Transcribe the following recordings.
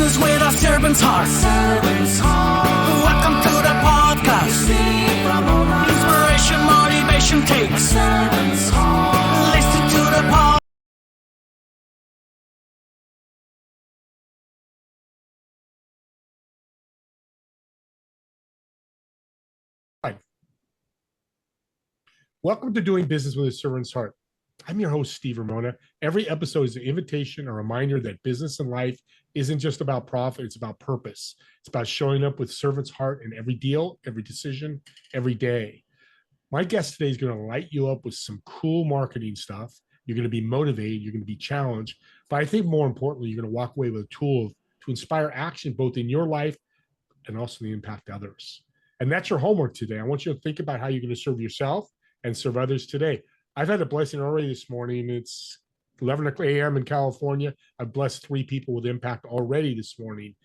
business with a servant's heart. Welcome to the podcast. Inspiration, motivation takes. Listen to the podcast. Welcome to Doing Business with a Servant's Heart. I'm your host, Steve Ramona. Every episode is an invitation, a reminder that business and life isn't just about profit, it's about purpose. It's about showing up with servant's heart in every deal, every decision, every day. My guest today is going to light you up with some cool marketing stuff. You're going to be motivated, you're going to be challenged, but I think more importantly, you're going to walk away with a tool to inspire action both in your life and also the impact others. And that's your homework today. I want you to think about how you're going to serve yourself and serve others today. I've had a blessing already this morning. It's 11 a.m. in California. I've blessed 3 people with impact already this morning.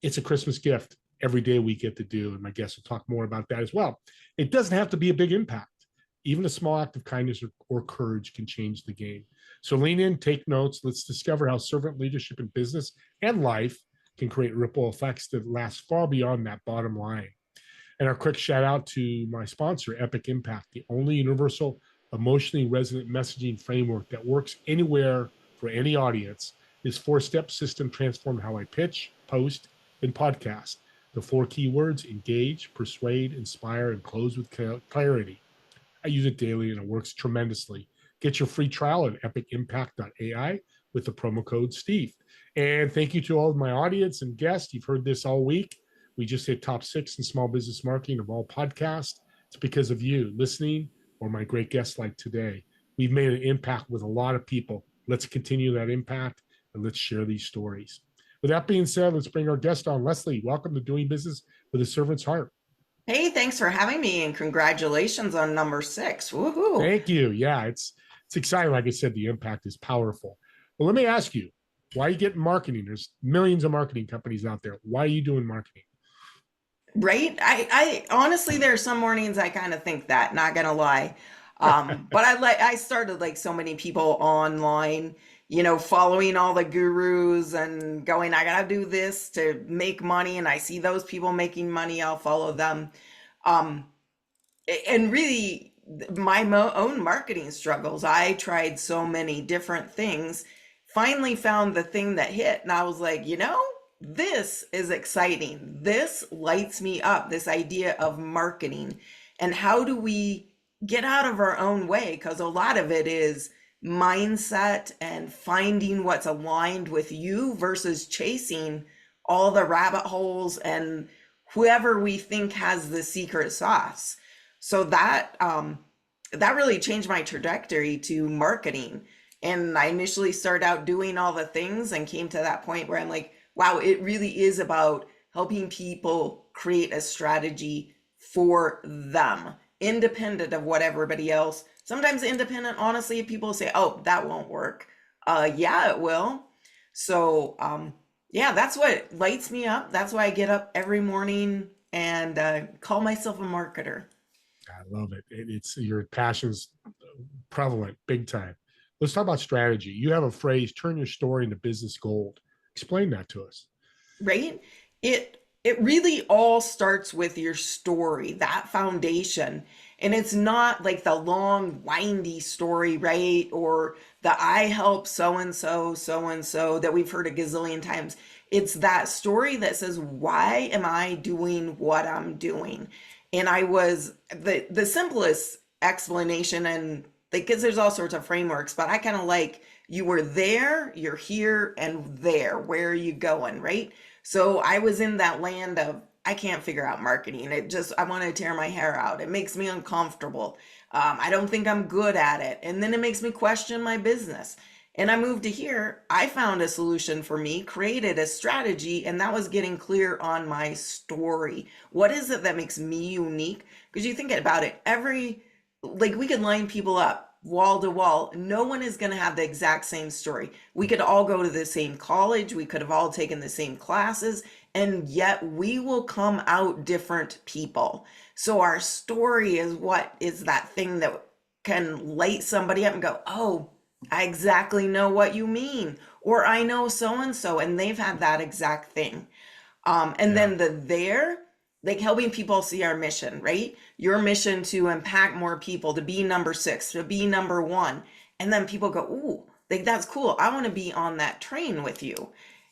It's a Christmas gift every day we get to do, and my guests will talk more about that as well. It doesn't have to be a big impact. Even a small act of kindness or courage can change the game. So lean in, take notes. Let's discover how servant leadership in business and life can create ripple effects that last far beyond that bottom line. And our quick shout out to my sponsor, Epic Impact, the only universal emotionally resonant messaging framework that works anywhere for any audience. This 4-step system transformed how I pitch, post, and podcast. The 4 key words: engage, persuade, inspire, and close with clarity. I use it daily and it works tremendously. Get your free trial at epicimpact.ai with the promo code Steve. And thank you to all of my audience and guests. You've heard this all week. We just hit top 6 in small business marketing of all podcasts. It's because of you listening or my great guests like today. We've made an impact with a lot of people. Let's continue that impact and let's share these stories. With that being said, let's bring our guest on. Leslie, welcome to Doing Business with a Servant's Heart. Hey, thanks for having me and congratulations on number 6. Woohoo. Thank you. Yeah, it's exciting. Like I said, the impact is powerful. Well, let me ask you, why are you getting marketing? There's millions of marketing companies out there. Why are you doing marketing? Right? I honestly, there are some mornings I kind of think that, not gonna lie. But I started like so many people online, following all the gurus and going, I gotta do this to make money. And I see those people making money, I'll follow them. And really my own marketing struggles, I tried so many different things, finally found the thing that hit. And I was like, this is exciting. This lights me up, this idea of marketing. And how do we get out of our own way? Because a lot of it is mindset and finding what's aligned with you versus chasing all the rabbit holes and whoever we think has the secret sauce. So that really changed my trajectory to marketing. And I initially started out doing all the things and came to that point where I'm like, wow, it really is about helping people create a strategy for them, independent of what everybody else. Sometimes independent, honestly, people say, oh, that won't work. Yeah, it will. So yeah, that's what lights me up. That's why I get up every morning and call myself a marketer. I love it. It's your passion's prevalent, big time. Let's talk about strategy. You have a phrase, turn your story into business gold. Explain that to us. Right? It really all starts with your story, that foundation. And it's not like the long, windy story, right? Or the I help so-and-so, so-and-so that we've heard a gazillion times. It's that story that says, why am I doing what I'm doing? And I was the simplest explanation, and because there's all sorts of frameworks, but I kind of like, you were there, you're here, and there. Where are you going, right? So I was in that land of, I can't figure out marketing. I want to tear my hair out. It makes me uncomfortable. I don't think I'm good at it. And then it makes me question my business. And I moved to here. I found a solution for me, created a strategy, and that was getting clear on my story. What is it that makes me unique? Because you think about it, we could line people up wall to wall. No one is going to have the exact same story. We could all go to the same college. We could have all taken the same classes, and yet we will come out different people. So our story is what is that thing that can light somebody up and go, oh, I exactly know what you mean. Or I know so and so, and they've had that exact thing. And Yeah. then the there, like helping people see our mission, right? Your mission to impact more people, to be number six, to be number one. And then people go, ooh, like that's cool. I want to be on that train with you.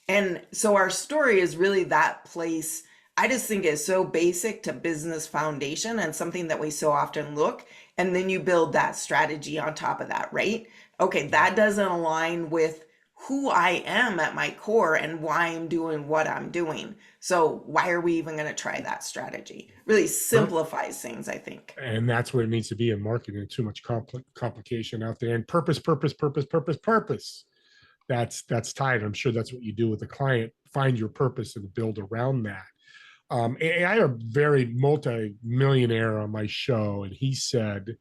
And so our story is really that place. I just think is so basic to business foundation and something that we so often look. And then you build that strategy on top of that, right? Okay, Yeah. that doesn't align with who I am at my core and why I'm doing what I'm doing. So why are we even going to try that strategy? Really Well, simplifies things, I think. and that's what it needs to be in marketing. Too much complication out there. And purpose, purpose, purpose, purpose, purpose. That's tied. I'm sure that's what you do with a client. Find your purpose and build around that. And I had a very multi-millionaire on my show, and he said,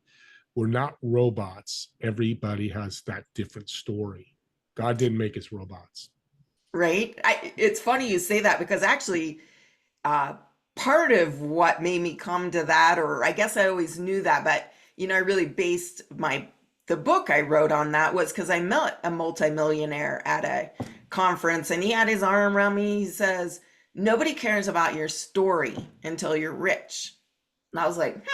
"We're not robots. Everybody has that different story. God didn't make us robots." Right? It's funny you say that because actually, uh, part of what made me come to that, or I guess I always knew that, but I really based the book I wrote on that was because I met a multimillionaire at a conference and he had his arm around me. He says, nobody cares about your story until you're rich. And I was like,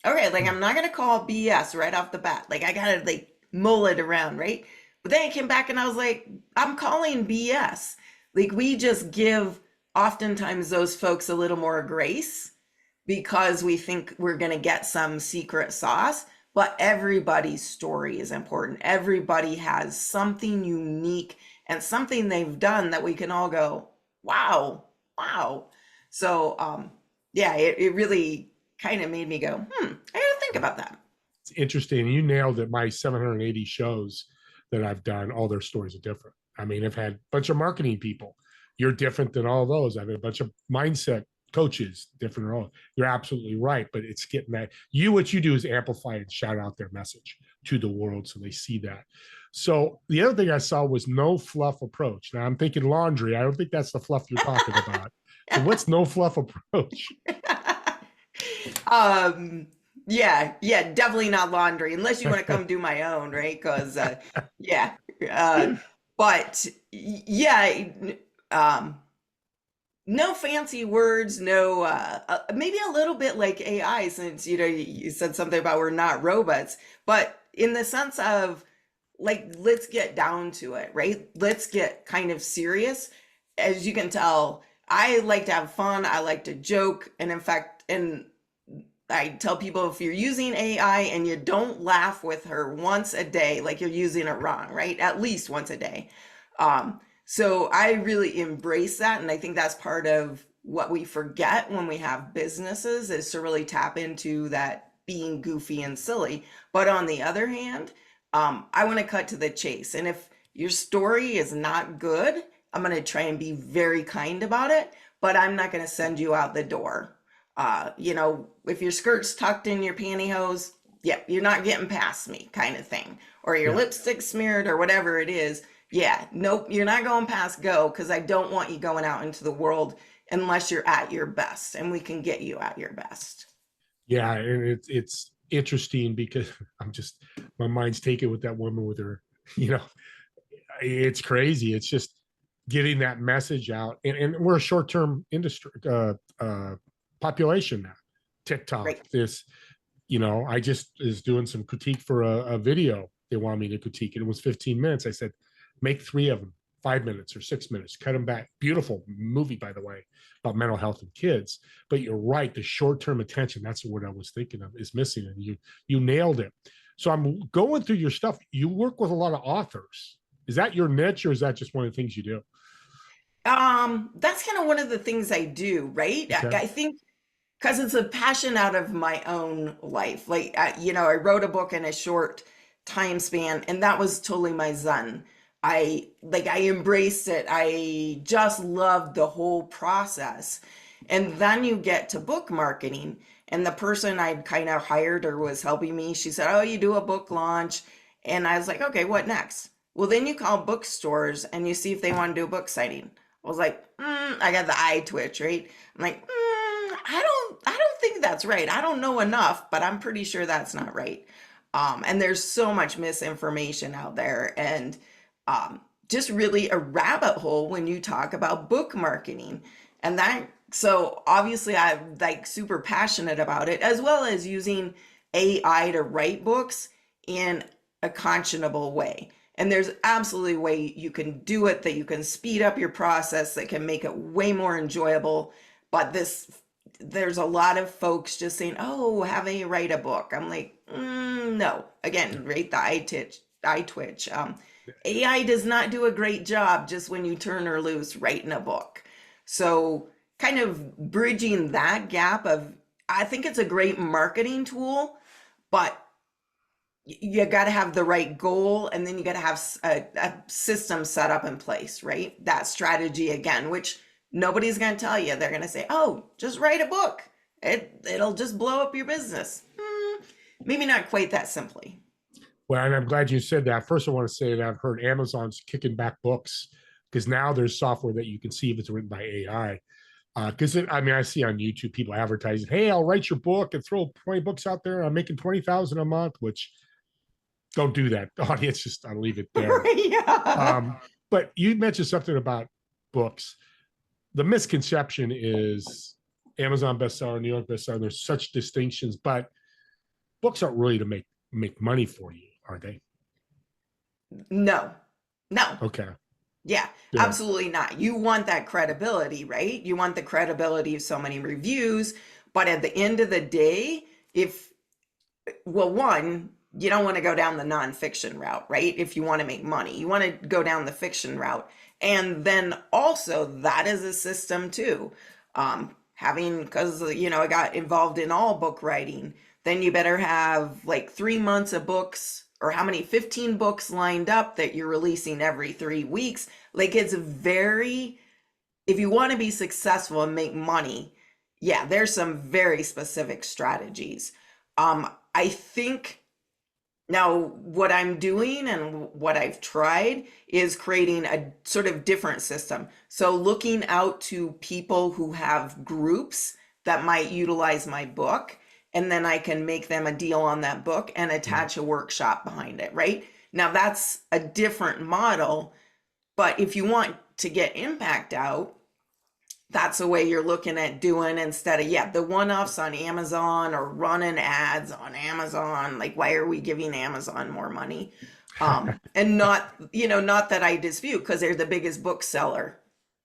okay, like I'm not gonna call BS right off the bat. Like I gotta like mull it around, right? But then I came back and I was like, I'm calling BS. Like we just give oftentimes those folks a little more grace because we think we're gonna get some secret sauce. But everybody's story is important. Everybody has something unique and something they've done that we can all go, wow, wow. So yeah, it really kind of made me go, I gotta think about that. It's interesting. You nailed it. My 780 shows that I've done, all their stories are different. I mean, I've had a bunch of marketing people. You're different than all those. I've had a bunch of mindset coaches, different than all. You're absolutely right. But it's getting that what you do is amplify and shout out their message to the world so they see that. So the other thing I saw was no fluff approach. Now I'm thinking laundry. I don't think that's the fluff you're talking about. So what's no fluff approach? um, yeah, definitely not laundry unless you want to come do my own, right? Because yeah, uh, but yeah, um, no fancy words, no, maybe a little bit like AI, since you said something about we're not robots, but in the sense of like let's get down to it, right? Let's get kind of serious. As you can tell, I like to have fun. I like to joke, and in fact, and I tell people if you're using AI and you don't laugh with her once a day, like you're using it wrong, right? At least once a day. So I really embrace that. And I think that's part of what we forget when we have businesses is to really tap into that being goofy and silly. But on the other hand, I want to cut to the chase. And if your story is not good, I'm going to try and be very kind about it, but I'm not going to send you out the door. If your skirt's tucked in your pantyhose, yeah, you're not getting past me kind of thing. Or your Yeah. lipstick smeared or whatever it is. Yeah, nope, you're not going past go because I don't want you going out into the world unless you're at your best and we can get you at your best. Yeah, and it's interesting because I'm just my mind's taken with that woman with her, you know, it's crazy. It's just getting that message out, and we're a short-term industry population now. TikTok, Right. this, I just is doing some critique for a video they want me to critique, and it was 15 minutes. I said, make 3 of them 5 minutes or 6 minutes, cut them back. Beautiful movie, by the way, about mental health in kids. But you're right, the short-term attention, that's what I was thinking of, is missing, and you nailed it. So I'm going through your stuff. You work with a lot of authors. Is that your niche, or is that just one of the things you do? That's kind of one of the things I do, right? Okay. I think because it's a passion out of my own life. Like, I wrote a book in a short time span, and that was totally my zen. I embraced it. I just loved the whole process. And then you get to book marketing, and the person I'd kind of hired or was helping me, she said, "Oh, you do a book launch." And I was like, "Okay, what next?" Well, then you call bookstores and you see if they want to do a book signing. I was like, I got the eye twitch, right? I'm like, I don't think that's right. I don't know enough, but I'm pretty sure that's not right. And there's so much misinformation out there, and just really a rabbit hole when you talk about book marketing. And that, so obviously I'm like super passionate about it, as well as using AI to write books in a conscionable way. And there's absolutely a way you can do it, that you can speed up your process, that can make it way more enjoyable. But there's a lot of folks just saying, oh, have a write a book. I'm like, no. Again, right? The eye twitch. AI does not do a great job just when you turn her loose writing a book. So kind of bridging that gap of, I think it's a great marketing tool, but you got to have the right goal, and then you got to have a system set up in place, right? That strategy again, which nobody's going to tell you. They're going to say, oh, just write a book. It'll just blow up your business. Maybe not quite that simply. Well, and I'm glad you said that. First, I want to say that I've heard Amazon's kicking back books because now there's software that you can see if it's written by AI. Because I mean, I see on YouTube people advertising, "Hey, I'll write your book and throw 20 books out there. I'm making 20,000 a month," which don't do that. The audience, just I'll leave it there. Yeah. But you mentioned something about books. The misconception is Amazon bestseller, New York bestseller. There's such distinctions, but books aren't really to make money for you, are they? No. Okay. Yeah, absolutely not. You want that credibility, right? You want the credibility of so many reviews. But at the end of the day, one, you don't want to go down the nonfiction route, right? If you want to make money, you want to go down the fiction route. And then also that is a system too. Because, I got involved in all book writing, then you better have like 3 months of books, or how many, 15 books lined up that you're releasing every 3 weeks. Like, it's if you want to be successful and make money, yeah, there's some very specific strategies. I think now what I'm doing and what I've tried is creating a sort of different system. So looking out to people who have groups that might utilize my book, and then I can make them a deal on that book and attach a workshop behind it, right? Now that's a different model, but if you want to get impact out, that's the way you're looking at doing, instead of, the one-offs on Amazon or running ads on Amazon. Like, why are we giving Amazon more money? And not that I dispute, because they're the biggest bookseller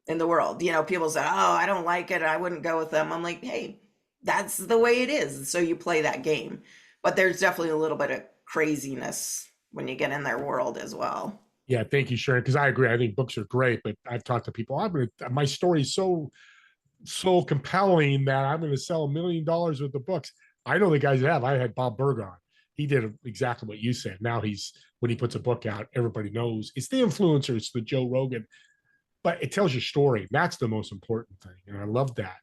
in the world. People say, oh, I don't like it, I wouldn't go with them. I'm like, hey, that's the way it is. So you play that game. But there's definitely a little bit of craziness when you get in their world as well. Yeah, thank you, Sharon. Because I agree. I think books are great, but I've talked to people. My story is so compelling that I'm going to sell $1 million worth of books. I know the guys that have. I had Bob Berg on. He did exactly what you said. Now when he puts a book out, everybody knows it's the influencer, it's the Joe Rogan, but it tells your story. That's the most important thing, and I love that.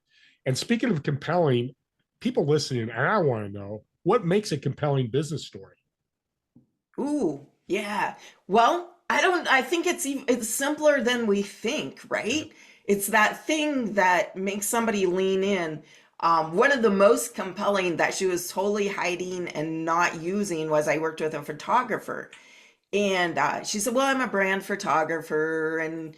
And speaking of compelling, people listening, and I want to know, what makes a compelling business story? Ooh, yeah. Well, I think it's simpler than we think, right? It's that thing that makes somebody lean in. One of the most compelling that she was totally hiding and not using was, I worked with a photographer, and she said, well, I'm a brand photographer, and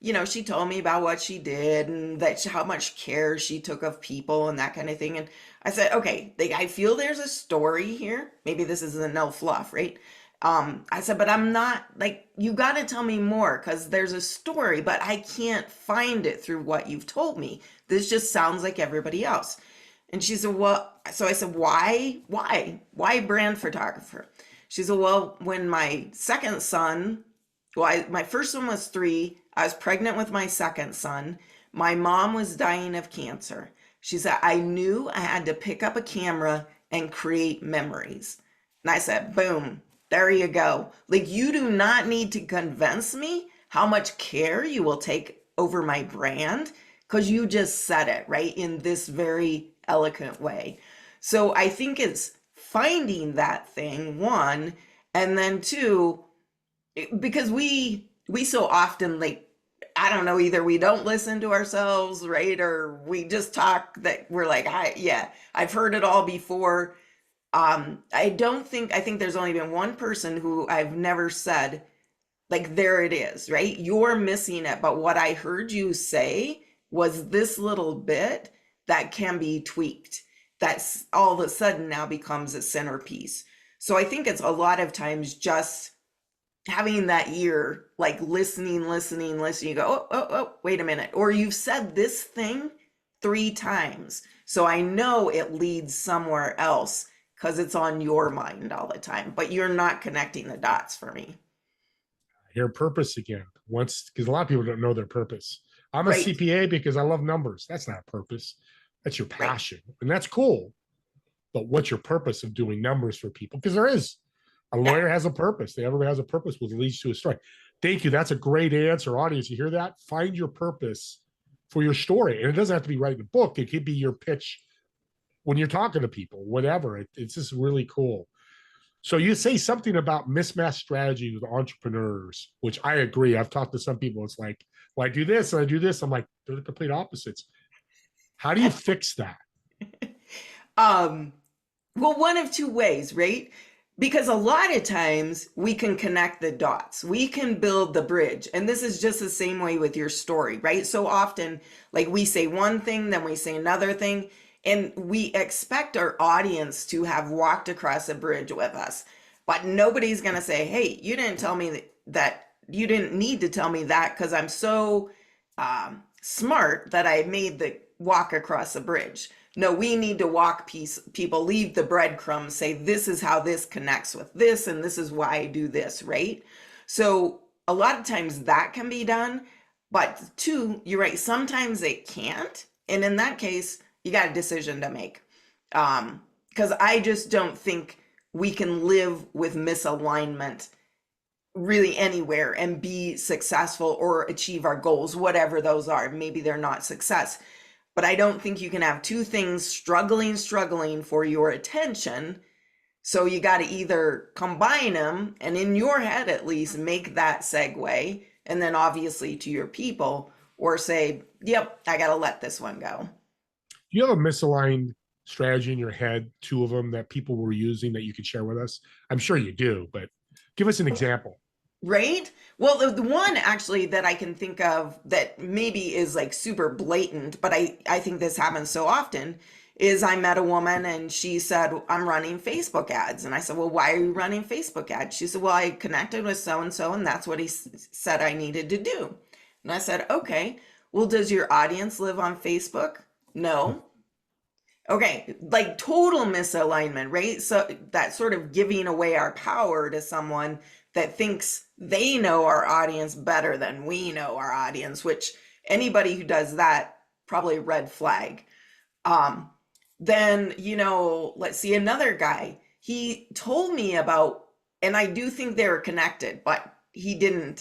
and she told me about what she did, and how much care she took of people and that kind of thing. And I said, okay, I feel there's a story here. Maybe this is a no fluff, right? I said, but I'm not, like, you got to tell me more, because there's a story, but I can't find it through what you've told me. This just sounds like everybody else. And she said, well, so I said, why brand photographer? She said, well, when my second son, my first one was 3, I was pregnant with my second son. My mom was dying of cancer. She said, I knew I had to pick up a camera and create memories. And I said, boom, there you go. Like, you do not need to convince me how much care you will take over my brand, because you just said it, right, in this very eloquent way. So I think it's finding that thing, one, and then two, because we so often, like, I don't know, either we don't listen to ourselves, right, or we just talk that we're like, I've heard it all before. I think there's only been one person who I've never said, like, there it is, right? You're missing it. But what I heard you say was this little bit that can be tweaked. That's all of a sudden now becomes a centerpiece. So I think it's a lot of times just having that ear, like listening. You go, oh, wait a minute. Or you've said this thing 3 times. So I know it leads somewhere else because it's on your mind all the time, but you're not connecting the dots for me. Your purpose again. Once, because a lot of people don't know their purpose. I'm a Right. CPA because I love numbers. That's not a purpose. That's your passion. And that's cool. But what's your purpose of doing numbers for people? Because there is. A lawyer has a purpose. Everybody has a purpose, which leads to a story. Thank you. That's a great answer, audience. You hear that? Find your purpose for your story. And it doesn't have to be writing a book. It could be your pitch when you're talking to people, whatever. It's just really cool. So you say something about mismatched strategies with entrepreneurs, which I agree. I've talked to some people. It's like, well, I do this and I do this. I'm like, they're the complete opposites. How do you fix that? Well, one of 2 ways, right? Because a lot of times we can connect the dots. We can build the bridge. And this is just the same way with your story, right? So often, like, we say one thing, then we say another thing, and we expect our audience to have walked across a bridge with us. But nobody's going to say, hey, you didn't tell me that you didn't need to tell me that because I'm so smart that I made the walk across the bridge. No, we need to walk people, leave the breadcrumbs, say, this is how this connects with this, and this is why I do this, right? So a lot of times that can be done, but 2, you're right, sometimes it can't. And in that case, you got a decision to make. Because I just don't think we can live with misalignment really anywhere and be successful or achieve our goals, whatever those are. Maybe they're not success. But I don't think you can have 2 things struggling for your attention. So you got to either combine them and in your head, at least, make that segue. And then obviously to your people, or say, yep, I got to let this one go. Do you have a misaligned strategy in your head, 2 of them that people were using that you could share with us? I'm sure you do, but give us an example. Right? Well, the one actually that I can think of that maybe is like super blatant, but I think this happens so often, is I met a woman and she said, I'm running Facebook ads. And I said, well, why are you running Facebook ads? She said, well, I connected with so-and-so and that's what he said I needed to do. And I said, okay, well, does your audience live on Facebook? No. Okay, like total misalignment, right? So that sort of giving away our power to someone that thinks they know our audience better than we know our audience, which anybody who does that, probably red flag. Then, let's see, another guy, he told me about, and I do think they were connected, but he didn't.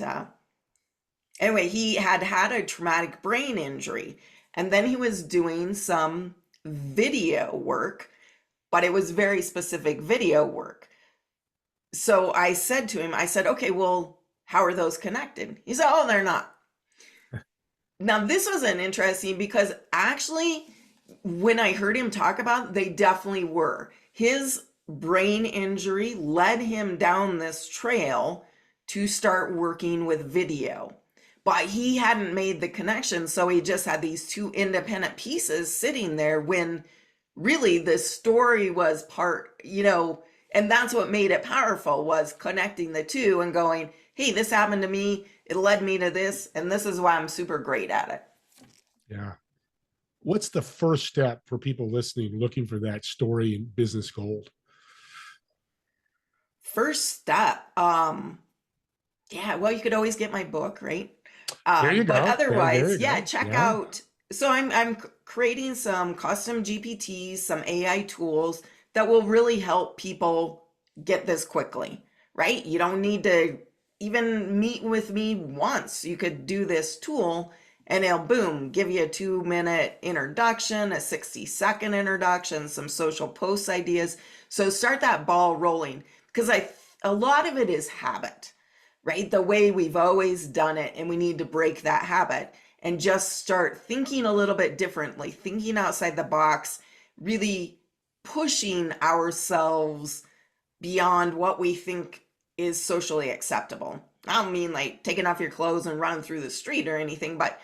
Anyway, he had a traumatic brain injury, and then he was doing some video work, but it was very specific video work. So I said to him, okay, well, how are those connected? He said, oh, they're not. Now, this was an interesting because actually, when I heard him talk about it, they definitely were. His brain injury led him down this trail to start working with video. But he hadn't made the connection, so he just had these 2 independent pieces sitting there when really the story was part, and that's what made it powerful, was connecting the 2 and going, hey, this happened to me, it led me to this, and this is why I'm super great at it. Yeah. What's the first step for people listening, looking for that story and business gold? First step, yeah, well, you could always get my book, right? There you go. But otherwise, There you go. check out. So I'm creating some custom GPTs, some AI tools that will really help people get this quickly, right? You don't need to even meet with me once. You could do this tool and it'll, boom, give you a 2-minute introduction, a 60-second introduction, some social post ideas. So start that ball rolling, because a lot of it is habit, right? The way we've always done it, and we need to break that habit and just start thinking a little bit differently, thinking outside the box, really pushing ourselves beyond what we think is socially acceptable. I don't mean like taking off your clothes and running through the street or anything, but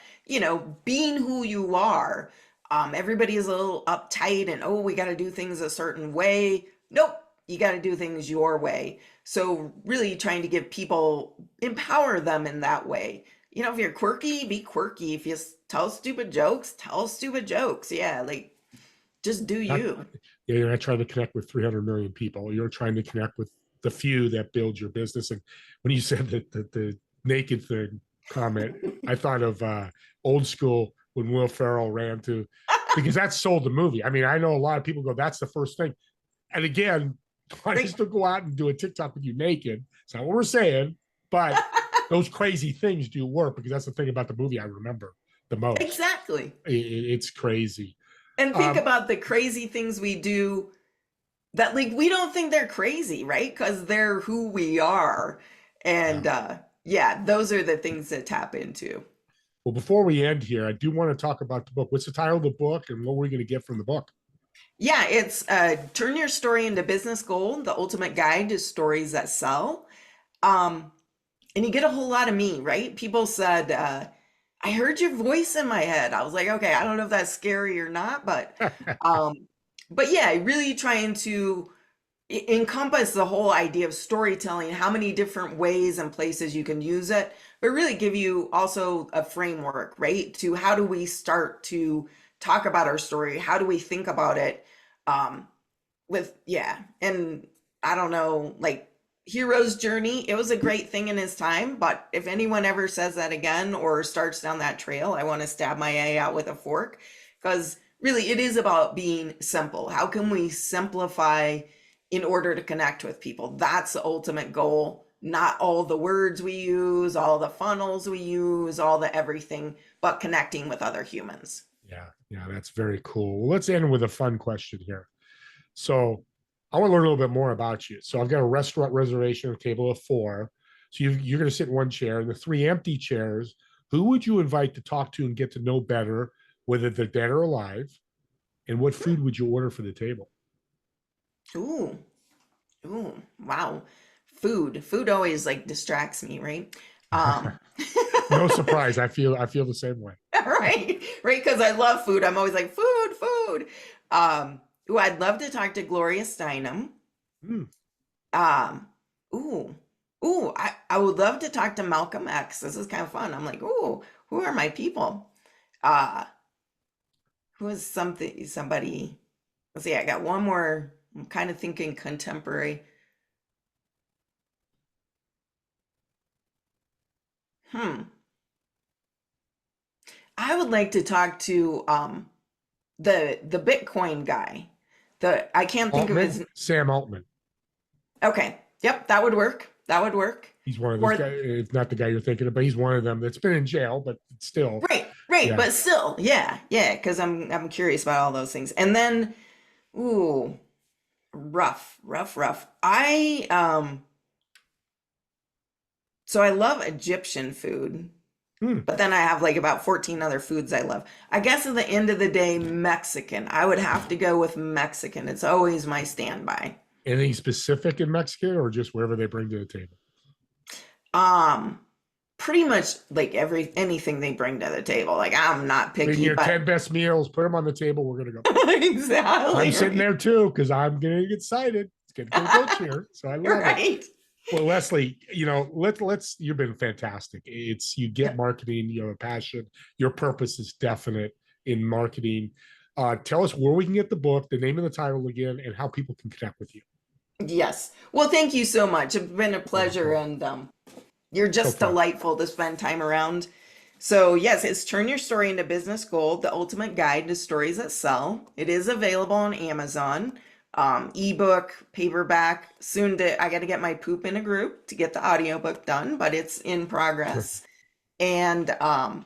being who you are. Everybody is a little uptight and, oh, we got to do things a certain way. Nope, you got to do things your way. So really trying to give people, empower them in that way. If you're quirky, be quirky. If you tell stupid jokes, tell stupid jokes. Yeah, like just do you. You're not trying to connect with 300 million people. You're trying to connect with the few that build your business. And when you said that the naked thing comment, I thought of Old School when Will Ferrell ran to, because that sold the movie. I mean, I know a lot of people go, that's the first thing. And again, I still go out and do a TikTok with you naked. It's not what we're saying, but those crazy things do work, because that's the thing about the movie I remember the most. Exactly. It's crazy. And think about the crazy things we do that, like, we don't think they're crazy, right? Because they're who we are. And those are the things that tap into. Well, before we end here, I do want to talk about the book. What's the title of the book, and what we're going to get from the book? Yeah, it's Turn Your Story into Business Gold, the ultimate guide to stories that sell. And you get a whole lot of me, right? People said, I heard your voice in my head. I was like, okay, I don't know if that's scary or not, but yeah, really trying to encompass the whole idea of storytelling, how many different ways and places you can use it, but really give you also a framework, right? To how do we start to talk about our story? How do we think about it? And I don't know, like, hero's journey, it was a great thing in his time, but if anyone ever says that again or starts down that trail, I want to stab my eye out with a fork, because really it is about being simple. How can we simplify in order to connect with people? That's the ultimate goal. Not all the words we use, all the funnels we use, all the everything, but connecting with other humans. Yeah, that's very cool. Well, let's end with a fun question here. So I want to learn a little bit more about you. So I've got a restaurant reservation, a table of 4. So you're going to sit in one chair, and the 3 empty chairs, who would you invite to talk to and get to know better, whether they're dead or alive? And what food would you order for the table? Ooh, wow. Food always like distracts me, right? No surprise. I feel the same way. right. Because I love food. I'm always like, food. I'd love to talk to Gloria Steinem. I would love to talk to Malcolm X. This is kind of fun. I'm like, who are my people? Who is somebody? Let's see, I got one more. I'm kind of thinking contemporary. I would like to talk to the Bitcoin guy. I can't think of his. Sam Altman. Okay. Yep, that would work. He's one of those guys. It's not the guy you're thinking of, but he's one of them that's been in jail, but still. Right. Yeah. But still, yeah. Because I'm curious about all those things. And then, rough. So I love Egyptian food, but then I have like about 14 other foods I love. I guess at the end of the day, Mexican. I would have to go with Mexican. It's always my standby. Anything specific in Mexican, or just wherever they bring to the table? Pretty much like anything they bring to the table. Like, I'm not picky. Bring your 10 best meals, put them on the table. We're gonna go. Exactly. I'm sitting there too, because I'm getting excited. It's getting to the coach here, so I love it. Well, Leslie, let's. You've been fantastic. You get marketing. You have a passion. Your purpose is definite in marketing. Tell us where we can get the book, the name of the title again, and how people can connect with you. Yes. Well, thank you so much. It's been a pleasure, and you're just delightful to spend time around. So yes, it's Turn Your Story into Business Gold, the ultimate guide to stories that sell. It is available on Amazon. Ebook, paperback. I got to get my poop in a group to get the audiobook done, but it's in progress. And what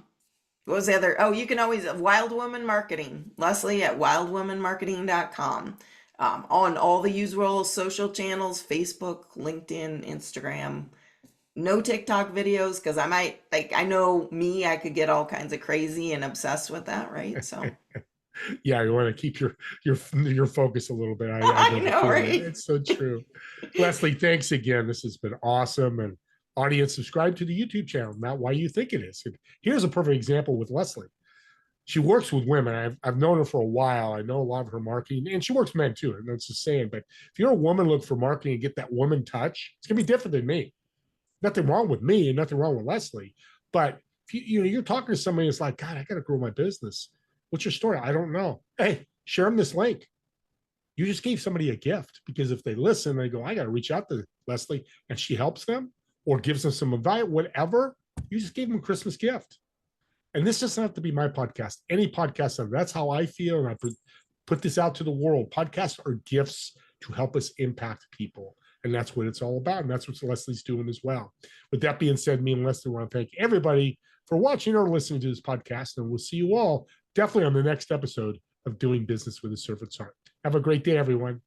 was the other? You can always Wild Woman Marketing, Leslie at wildwomanmarketing.com. On all the usual social channels, Facebook, LinkedIn, Instagram. No TikTok videos, because I know me, I could get all kinds of crazy and obsessed with that, right? So Yeah, you want to keep your focus a little bit. I know, right? It's so true. Leslie, thanks again. This has been awesome. And audience, subscribe to the YouTube channel, not Why You Think It Is. And here's a perfect example with Leslie. She works with women. I've known her for a while. I know a lot of her marketing, and she works men too. And that's the saying. But if you're a woman, look for marketing and get that woman touch. It's gonna be different than me. Nothing wrong with me, and nothing wrong with Leslie. But if you're talking to somebody that's like, God, I got to grow my business. What's your story? I don't know. Hey, share them this link. You just gave somebody a gift, because if they listen, they go, I got to reach out to Leslie, and she helps them or gives them some advice, whatever. You just gave them a Christmas gift. And this doesn't have to be my podcast, any podcast. That's how I feel. And I put this out to the world. Podcasts are gifts to help us impact people. And that's what it's all about. And that's what Leslie's doing as well. With that being said, me and Leslie want to thank everybody for watching or listening to this podcast. And we'll see you all definitely on the next episode of Doing Business with a Servant's Heart. Have a great day, everyone.